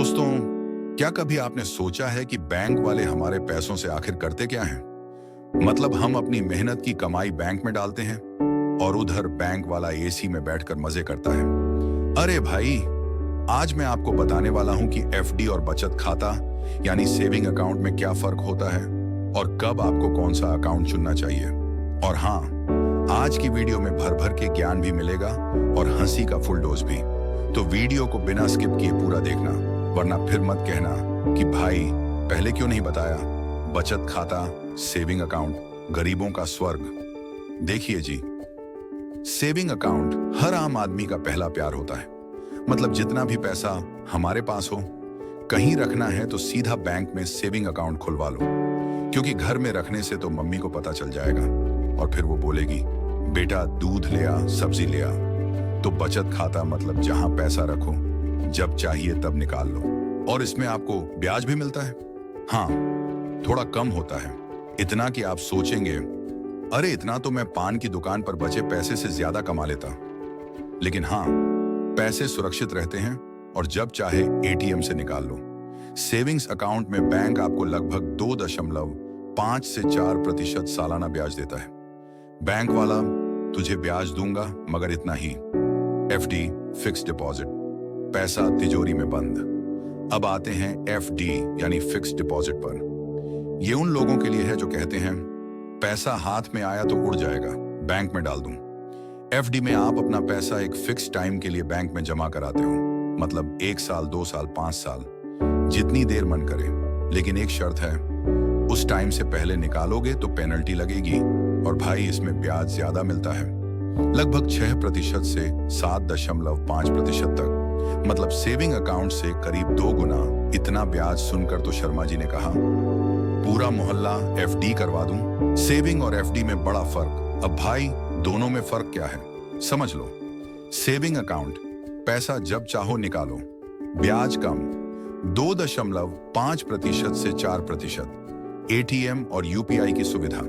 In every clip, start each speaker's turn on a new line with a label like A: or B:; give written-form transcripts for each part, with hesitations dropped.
A: दोस्तों, क्या कभी आपने सोचा है कि बैंक वाले हमारे पैसों से आखिर करते क्या हैं? मतलब हम अपनी मेहनत की कमाई बैंक में डालते हैं और उधर बैंक वाला एसी में बैठकर मजे करता है। अरे भाई, आज मैं आपको बताने वाला हूं कि एफडी और बचत खाता यानी सेविंग अकाउंट में क्या फर्क होता है और कब आपको कौन सा अकाउंट चुनना चाहिए। और हाँ, आज की वीडियो में भर भर के ज्ञान भी मिलेगा और हंसी का फुल डोज भी। तो वीडियो को बिना स्किप किए पूरा देखना, वरना फिर मत कहना कि भाई पहले क्यों नहीं बताया। बचत खाता, सेविंग अकाउंट, गरीबों का स्वर्ग। देखिए जी, सेविंग अकाउंट हर आम आदमी का पहला प्यार होता है। मतलब जितना भी पैसा हमारे पास हो, कहीं रखना है तो सीधा बैंक में सेविंग अकाउंट खुलवा लो, क्योंकि घर में रखने से तो मम्मी को पता चल जाएगा और फिर वो बोलेगी, बेटा दूध ले आ, सब्जी ले आ। तो बचत खाता मतलब जहां पैसा रखो, जब चाहिए तब निकाल लो, और इसमें आपको ब्याज भी मिलता है। हाँ, थोड़ा कम होता है, इतना कि आप सोचेंगे, अरे इतना तो मैं पान की दुकान पर बचे पैसे से ज्यादा कमा लेता। लेकिन हाँ, पैसे सुरक्षित रहते हैं और जब चाहे एटीएम से निकाल लो। सेविंग्स अकाउंट में बैंक आपको लगभग 2.5 से 4% सालाना ब्याज देता है। बैंक वाला, तुझे ब्याज दूंगा मगर इतना ही। एफडी, फिक्स्ड डिपॉजिट, पैसा तिजोरी में बंद। अब आते हैं एफडी यानी फिक्स्ड डिपॉजिट पर। ये उन लोगों के लिए है जो कहते हैं पैसा हाथ में आया तो उड़ जाएगा, बैंक में डाल दूं। एफडी में आप अपना पैसा एक फिक्स टाइम के लिए बैंक में जमा कराते हो, मतलब 1 साल, 2 साल, 5 साल, जितनी देर मन करे। लेकिन एक शर्त है, उस टाइम से पहले निकालोगे तो पेनल्टी लगेगी, और भाई इसमें ब्याज ज्यादा मिलता है, लगभग 6% से 7.5% तक। मतलब सेविंग अकाउंट से करीब 2 गुना। इतना ब्याज सुनकर तो शर्मा जी ने कहा, पूरा मोहल्ला एफडी करवा दूं। सेविंग और एफडी में बड़ा फर्क। अब भाई, दोनों में फर्क क्या है, समझ लो। सेविंग अकाउंट, पैसा जब चाहो निकालो, ब्याज कम, 2.5% से 4%। एटीएम और यूपीआई की सुविधा,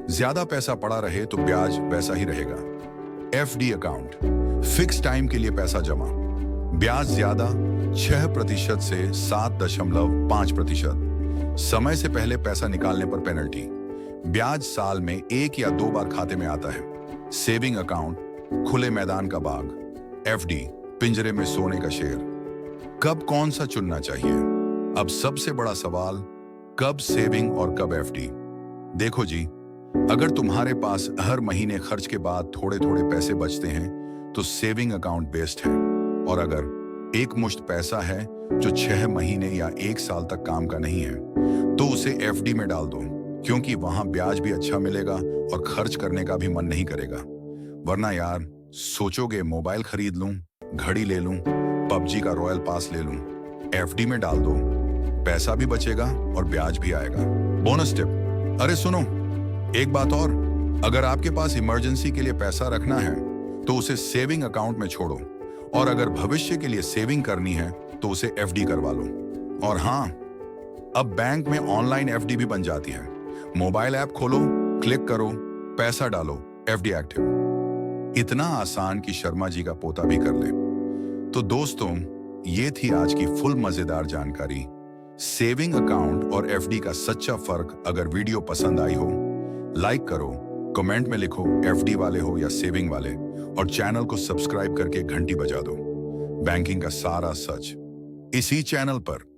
A: ज्यादा पैसा पड़ा रहे तो ब्याज वैसा ही रहेगा। एफडी अकाउंट, फिक्स टाइम के लिए पैसा जमा, ब्याज ज्यादा, 6% से 7.5%। समय से पहले पैसा निकालने पर पेनल्टी। ब्याज साल में 1 या 2 बार खाते में आता है। सेविंग अकाउंट, खुले मैदान का बाग। एफडी, पिंजरे में सोने का शेर। कब कौन सा चुनना चाहिए? अब सबसे बड़ा सवाल, कब सेविंग और कब एफडी? देखो जी, अगर तुम्हारे पास हर महीने खर्च के बाद थोड़े थोड़े पैसे बचते हैं तो सेविंग अकाउंट बेस्ट है। और अगर एक मुश्त पैसा है जो 6 महीने या 1 साल तक काम का नहीं है, तो उसे एफडी में डाल दो, क्योंकि वहां ब्याज भी अच्छा मिलेगा और खर्च करने का भी मन नहीं करेगा। वरना यार, सोचोगे मोबाइल खरीद लूं, घड़ी ले लूं, पबजी का रॉयल पास ले लूं। एफडी में डाल दो, पैसा भी बचेगा और ब्याज भी आएगा। बोनस टिप, अरे सुनो, एक बात और, अगर आपके पास इमरजेंसी के लिए पैसा रखना है तो उसे सेविंग अकाउंट में छोड़ो, और अगर भविष्य के लिए सेविंग करनी है तो उसे एफडी करवा लो। और हाँ, अब बैंक में ऑनलाइन एफडी भी बन जाती है। मोबाइल ऐप खोलो, क्लिक करो, पैसा डालो, एफडी एक्टिव। इतना आसान कि शर्मा जी का पोता भी कर ले। तो दोस्तों, ये थी आज की फुल मजेदार जानकारी, सेविंग अकाउंट और एफडी का सच्चा फर्क। अगर वीडियो पसंद आई हो, लाइक करो, कमेंट में लिखो एफडी वाले हो या सेविंग वाले, और चैनल को सब्सक्राइब करके घंटी बजा दो। बैंकिंग का सारा सच इसी चैनल पर।